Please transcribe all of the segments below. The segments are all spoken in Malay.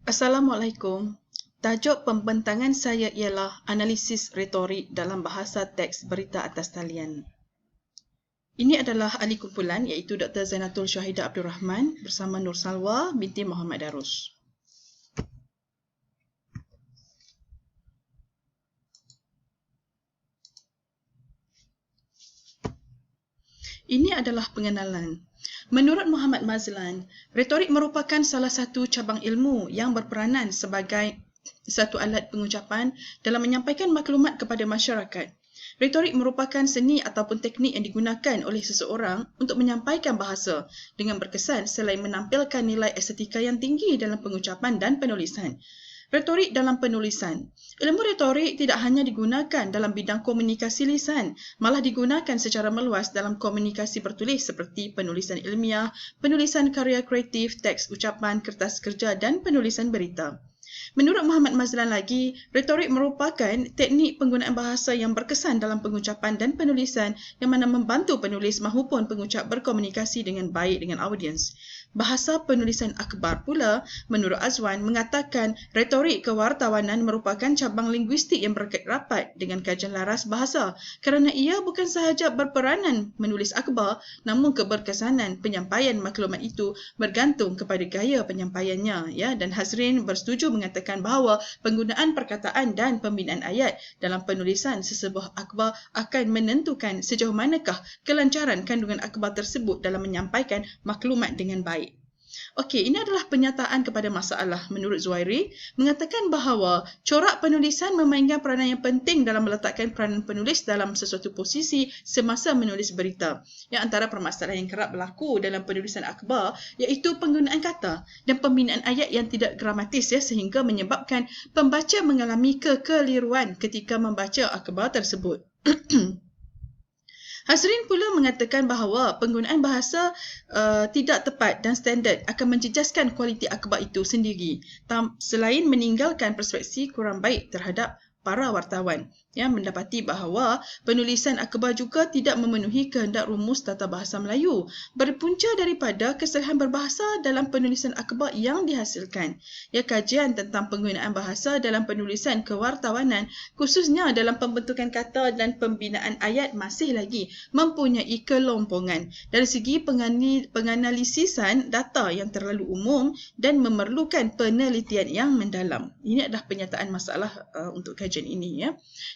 Assalamualaikum. Tajuk pembentangan saya ialah analisis retorik dalam bahasa teks berita atas talian. Ini adalah ahli kumpulan iaitu Dr. Zainatul Syahidah Abdul Rahman bersama Nur Salwa binti Muhammad Darus. Ini adalah pengenalan. Menurut Muhammad Mazlan, retorik merupakan salah satu cabang ilmu yang berperanan sebagai satu alat pengucapan dalam menyampaikan maklumat kepada masyarakat. Retorik merupakan seni ataupun teknik yang digunakan oleh seseorang untuk menyampaikan bahasa dengan berkesan selain menampilkan nilai estetika yang tinggi dalam pengucapan dan penulisan. Retorik dalam penulisan. Ilmu retorik tidak hanya digunakan dalam bidang komunikasi lisan, malah digunakan secara meluas dalam komunikasi bertulis seperti penulisan ilmiah, penulisan karya kreatif, teks ucapan, kertas kerja dan penulisan berita. Menurut Muhammad Mazlan lagi, retorik merupakan teknik penggunaan bahasa yang berkesan dalam pengucapan dan penulisan yang mana membantu penulis mahupun pengucap berkomunikasi dengan baik dengan audiens. Bahasa penulisan akhbar pula, menurut Azwan, mengatakan retorik kewartawanan merupakan cabang linguistik yang berkait rapat dengan kajian laras bahasa kerana ia bukan sahaja berperanan menulis akhbar, namun keberkesanan penyampaian maklumat itu bergantung kepada gaya penyampaiannya. Dan Hazrin bersetuju mengatakan bahawa penggunaan perkataan dan pembinaan ayat dalam penulisan sesebuah akhbar akan menentukan sejauh manakah kelancaran kandungan akhbar tersebut dalam menyampaikan maklumat dengan baik. Okey, ini adalah penyataan kepada masalah menurut Zuhairi, mengatakan bahawa corak penulisan memainkan peranan yang penting dalam meletakkan peranan penulis dalam sesuatu posisi semasa menulis berita. Yang antara permasalahan yang kerap berlaku dalam penulisan akhbar iaitu penggunaan kata dan pembinaan ayat yang tidak gramatis sehingga menyebabkan pembaca mengalami kekeliruan ketika membaca akhbar tersebut. Hazrin pula mengatakan bahawa penggunaan bahasa tidak tepat dan standard akan menjejaskan kualiti akhbar itu sendiri, selain meninggalkan perspektif kurang baik terhadap para wartawan yang mendapati bahawa penulisan akhbar juga tidak memenuhi kehendak rumus tata bahasa Melayu berpunca daripada kesalahan berbahasa dalam penulisan akhbar yang dihasilkan. Kajian tentang penggunaan bahasa dalam penulisan kewartawanan khususnya dalam pembentukan kata dan pembinaan ayat masih lagi mempunyai kelompongan dari segi penganalisisan data yang terlalu umum dan memerlukan penelitian yang mendalam. Ini adalah penyataan masalah untuk kajian ini.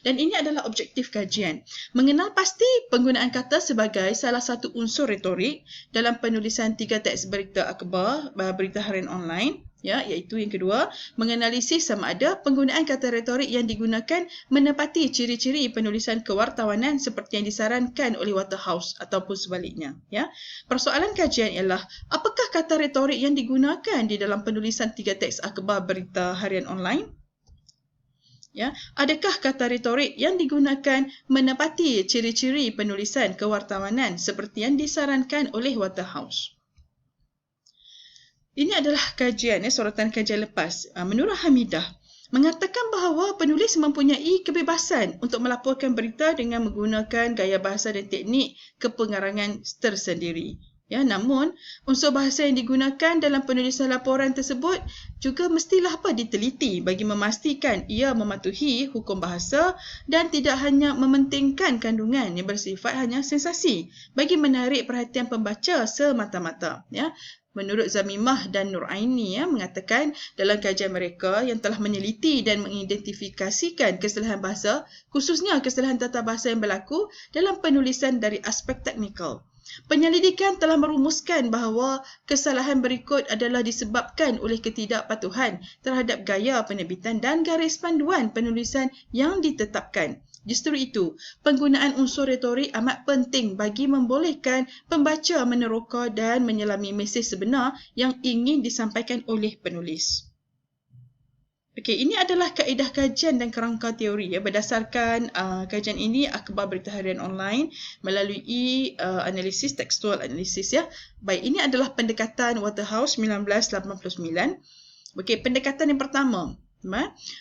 Dan ini adalah objektif kajian. Mengenal pasti penggunaan kata sebagai salah satu unsur retorik dalam penulisan 3 teks berita akhbar, berita harian online. Iaitu yang kedua, menganalisis sama ada penggunaan kata retorik yang digunakan menepati ciri-ciri penulisan kewartawanan seperti yang disarankan oleh Waterhouse ataupun sebaliknya. Persoalan kajian ialah apakah kata retorik yang digunakan di dalam penulisan 3 teks akhbar berita harian online? Adakah kata retorik yang digunakan menepati ciri-ciri penulisan kewartawanan seperti yang disarankan oleh Waterhouse? Ini adalah kajian, sorotan kajian lepas. Menurut Hamidah, mengatakan bahawa penulis mempunyai kebebasan untuk melaporkan berita dengan menggunakan gaya bahasa dan teknik kepengarangan tersendiri. Namun, unsur bahasa yang digunakan dalam penulisan laporan tersebut juga mestilah diteliti bagi memastikan ia mematuhi hukum bahasa dan tidak hanya mementingkan kandungan yang bersifat hanya sensasi bagi menarik perhatian pembaca semata-mata. Menurut Zamimah dan Nur Aini mengatakan dalam kajian mereka yang telah meneliti dan mengidentifikasikan kesalahan bahasa, khususnya kesalahan tata bahasa yang berlaku dalam penulisan dari aspek teknikal. Penyelidikan telah merumuskan bahawa kesalahan berikut adalah disebabkan oleh ketidakpatuhan terhadap gaya penerbitan dan garis panduan penulisan yang ditetapkan. Justru itu, penggunaan unsur retorik amat penting bagi membolehkan pembaca meneroka dan menyelami mesej sebenar yang ingin disampaikan oleh penulis. Ini adalah kaedah kajian dan kerangka teori berdasarkan kajian ini akhbar berita harian online melalui analisis tekstual analisis. Baik, ini adalah pendekatan Waterhouse 1989. Pendekatan yang pertama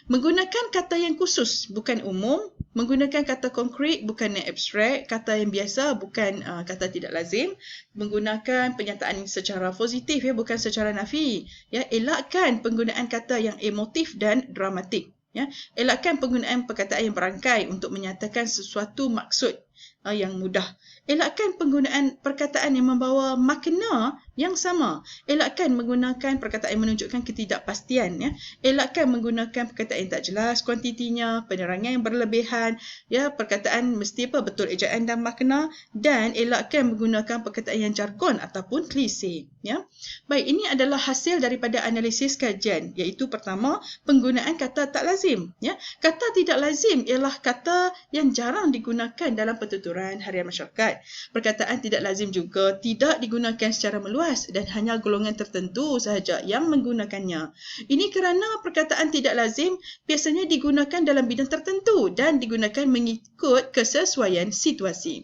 Menggunakan kata yang khusus, bukan umum. Menggunakan kata konkret, bukan yang abstrak. Kata yang biasa, bukan kata tidak lazim. Menggunakan penyataan secara positif, ya, bukan secara nafi. Ya, elakkan penggunaan kata yang emotif dan dramatik. Ya, elakkan penggunaan perkataan yang berangkai untuk menyatakan sesuatu maksud yang mudah. Elakkan penggunaan perkataan yang membawa makna yang sama. Elakkan menggunakan perkataan yang menunjukkan ketidakpastian. Ya. Elakkan menggunakan perkataan yang tak jelas kuantitinya, penerangan yang berlebihan, ya, perkataan mesti betul ejaan dan makna, dan elakkan menggunakan perkataan yang jargon ataupun klise. Ya. Baik, ini adalah hasil daripada analisis kajian, iaitu pertama, penggunaan kata tak lazim. Ya. Kata tidak lazim ialah kata yang jarang digunakan dalam pertuturan harian masyarakat. Perkataan tidak lazim juga tidak digunakan secara meluas dan hanya golongan tertentu sahaja yang menggunakannya. Ini kerana perkataan tidak lazim biasanya digunakan dalam bidang tertentu dan digunakan mengikut kesesuaian situasi.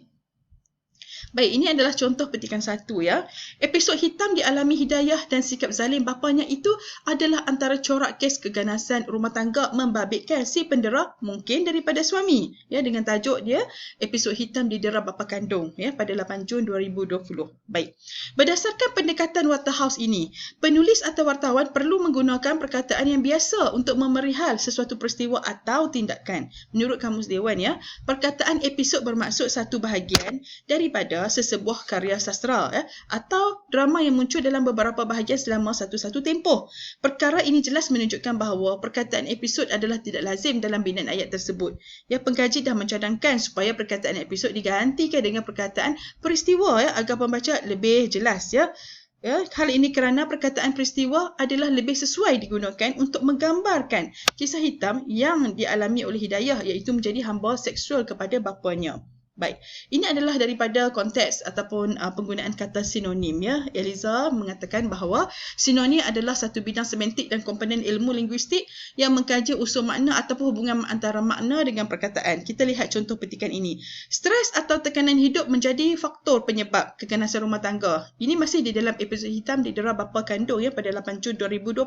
Baik, ini adalah contoh petikan 1, ya. Episod hitam dialami Hidayah dan sikap zalim bapanya itu adalah antara corak kes keganasan rumah tangga membabitkan si pendera mungkin daripada suami, ya, dengan tajuk dia episod hitam didera bapa kandung, ya, pada 8 Jun 2020. Baik. Berdasarkan pendekatan Waterhouse ini, penulis atau wartawan perlu menggunakan perkataan yang biasa untuk memerihal sesuatu peristiwa atau tindakan. Menurut Kamus Dewan, ya, perkataan episod bermaksud satu bahagian daripada sesebuah karya sastra, ya, atau drama yang muncul dalam beberapa bahagian selama satu-satu tempoh. Perkara ini jelas menunjukkan bahawa perkataan episod adalah tidak lazim dalam binaan ayat tersebut. Ya, pengkaji dah mencadangkan supaya perkataan episod digantikan dengan perkataan peristiwa, ya, agar pembaca lebih jelas, ya. Ya, hal ini kerana perkataan peristiwa adalah lebih sesuai digunakan untuk menggambarkan kisah hitam yang dialami oleh Hidayah, iaitu menjadi hamba seksual kepada bapanya. Baik, ini adalah daripada konteks ataupun penggunaan kata sinonim, ya. Eliza mengatakan bahawa sinonim adalah satu bidang semantik dan komponen ilmu linguistik yang mengkaji unsur makna ataupun hubungan antara makna dengan perkataan. Kita lihat contoh petikan ini. Stres atau tekanan hidup menjadi faktor penyebab keganasan rumah tangga. Ini masih di dalam episod hitam didera bapa kandung, ya, pada 8 Jun 2020.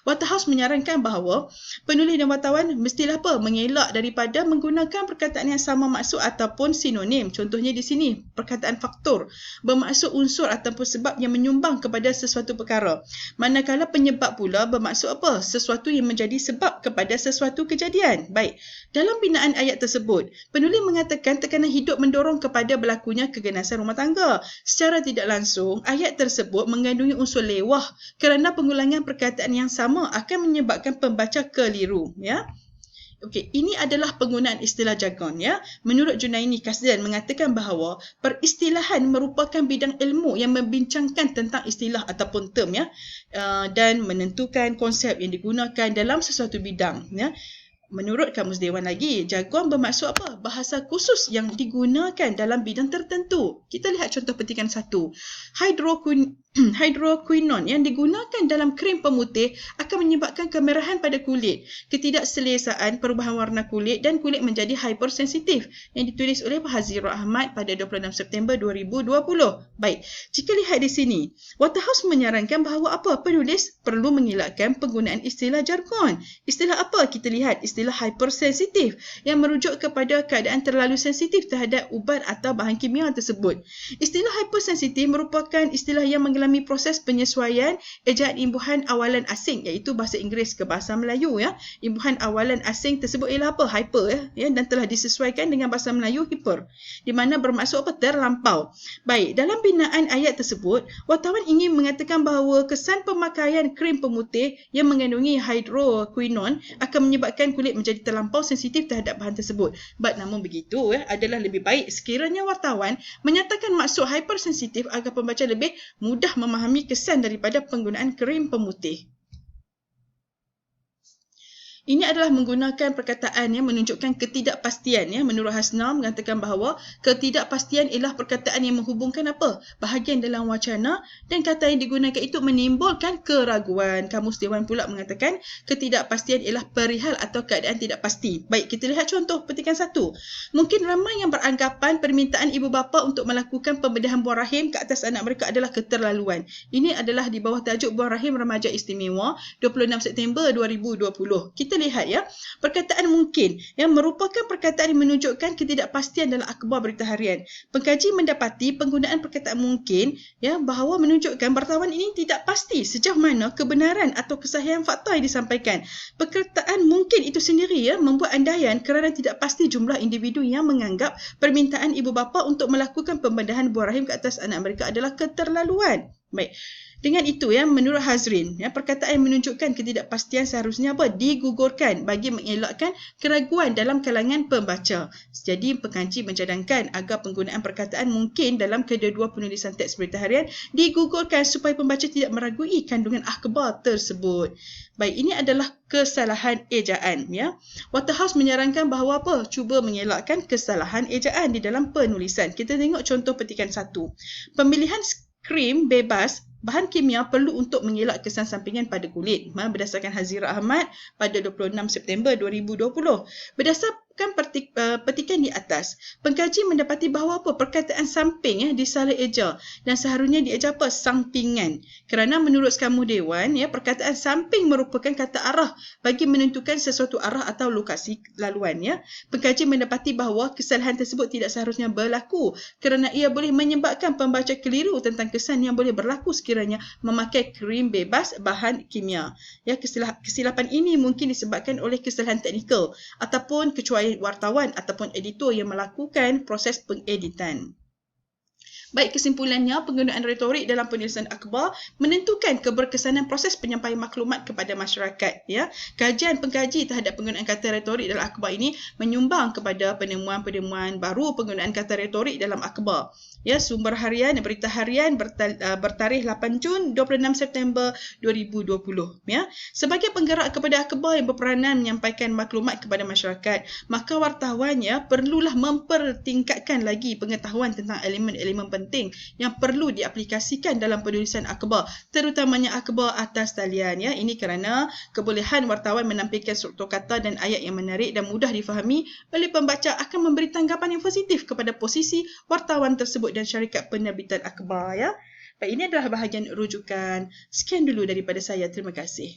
Waterhouse menyarankan bahawa penulis dan wartawan mestilah mengelak daripada menggunakan perkataan yang sama maksud ataupun sinonim. Contohnya di sini, perkataan faktor bermaksud unsur ataupun sebab yang menyumbang kepada sesuatu perkara. Manakala penyebab pula bermaksud sesuatu yang menjadi sebab kepada sesuatu kejadian. Baik, dalam binaan ayat tersebut, penulis mengatakan tekanan hidup mendorong kepada berlakunya keganasan rumah tangga. Secara tidak langsung, ayat tersebut mengandungi unsur lewah kerana pengulangan perkataan yang sama akan menyebabkan pembaca keliru, ya. Okey, ini adalah penggunaan istilah jargon, ya. Menurut Junaini Kasdan mengatakan bahawa peristilahan merupakan bidang ilmu yang membincangkan tentang istilah ataupun term, ya, dan menentukan konsep yang digunakan dalam sesuatu bidang, ya. Menurut Kamus Dewan lagi, jargon bermaksud bahasa khusus yang digunakan dalam bidang tertentu. Kita lihat contoh petikan 1. Hydroquinone yang digunakan dalam krim pemutih akan menyebabkan kemerahan pada kulit, ketidakselesaan perubahan warna kulit dan kulit menjadi hypersensitif, yang ditulis oleh Hazirul Ahmad pada 26 September 2020. Baik, jika lihat di sini, Waterhouse menyarankan bahawa penulis perlu mengelakkan penggunaan istilah jargon. Istilah apa? Kita lihat istilah hypersensitif yang merujuk kepada keadaan terlalu sensitif terhadap ubat atau bahan kimia tersebut. Istilah hypersensitif merupakan istilah yang mengalami proses penyesuaian ejaan imbuhan awalan asing, iaitu bahasa Inggeris ke bahasa Melayu, ya. Imbuhan awalan asing tersebut ialah hyper, ya, dan telah disesuaikan dengan bahasa Melayu hyper, di mana bermaksud terlampau. Baik, dalam binaan ayat tersebut, wartawan ingin mengatakan bahawa kesan pemakaian krim pemutih yang mengandungi hydroquinone akan menyebabkan kulit menjadi terlampau sensitif terhadap bahan tersebut. Namun begitu, adalah lebih baik sekiranya wartawan menyatakan maksud hypersensitif agar pembaca lebih mudah memahami kesan daripada penggunaan krim pemutih. Ini adalah menggunakan perkataan yang menunjukkan ketidakpastian. Menurut Hasna mengatakan bahawa ketidakpastian ialah perkataan yang menghubungkan apa? Bahagian dalam wacana, dan kata yang digunakan itu menimbulkan keraguan. Kamus Dewan pula mengatakan ketidakpastian ialah perihal atau keadaan tidak pasti. Baik, kita lihat contoh petikan 1. Mungkin ramai yang beranggapan permintaan ibu bapa untuk melakukan pembedahan buang rahim ke atas anak mereka adalah keterlaluan. Ini adalah di bawah tajuk buang rahim remaja istimewa 26 September 2020. Kita lihat perkataan mungkin yang merupakan perkataan yang menunjukkan ketidakpastian dalam akhbar berita harian. Pengkaji mendapati penggunaan perkataan mungkin bahawa menunjukkan wartawan ini tidak pasti sejauh mana kebenaran atau kesahihan fakta yang disampaikan. Perkataan mungkin itu sendiri membuat andaian kerana tidak pasti jumlah individu yang menganggap permintaan ibu bapa untuk melakukan pembedahan buang rahim ke atas anak mereka adalah keterlaluan. Baik. Dengan itu menurut Hazrin, perkataan yang menunjukkan ketidakpastian seharusnya digugurkan bagi mengelakkan keraguan dalam kalangan pembaca. Jadi pengkaji mencadangkan agar penggunaan perkataan mungkin dalam kedua-dua penulisan teks berita harian digugurkan supaya pembaca tidak meragui kandungan akhbar tersebut. Baik, ini adalah kesalahan ejaan. Waterhouse menyarankan bahawa cuba mengelakkan kesalahan ejaan di dalam penulisan. Kita tengok contoh petikan 1. Pemilihan krim bebas bahan kimia perlu untuk mengelak kesan sampingan pada kulit. Berdasarkan Hazira Ahmad pada 26 September 2020. Berdasarkan petikan di atas, pengkaji mendapati bahawa perkataan samping disalah eja dan seharusnya dieja sampingan. Kerana menurut Kamus Dewan, perkataan samping merupakan kata arah bagi menentukan sesuatu arah atau lokasi laluan. Pengkaji mendapati bahawa kesalahan tersebut tidak seharusnya berlaku kerana ia boleh menyebabkan pembaca keliru tentang kesan yang boleh berlaku sekiranya memakai krim bebas bahan kimia. Kesilapan ini mungkin disebabkan oleh kesalahan teknikal ataupun kecuali wartawan ataupun editor yang melakukan proses pengeditan. Baik, kesimpulannya, penggunaan retorik dalam penulisan akhbar menentukan keberkesanan proses penyampaian maklumat kepada masyarakat. Kajian pengkaji terhadap penggunaan kata retorik dalam akhbar ini menyumbang kepada penemuan-penemuan baru penggunaan kata retorik dalam akhbar. Sumber harian berita harian bertarikh 8 Jun 26 September 2020. Sebagai penggerak kepada akhbar yang berperanan menyampaikan maklumat kepada masyarakat, maka wartawan perlulah mempertingkatkan lagi pengetahuan tentang elemen-elemen penting yang perlu diaplikasikan dalam penulisan akhbar, terutamanya akhbar atas talian. Ini kerana kebolehan wartawan menampilkan struktur kata dan ayat yang menarik dan mudah difahami oleh pembaca akan memberi tanggapan yang positif kepada posisi wartawan tersebut dan syarikat penerbitan akhbar. Baik, ini adalah bahagian rujukan. Sekian dulu daripada saya. Terima kasih.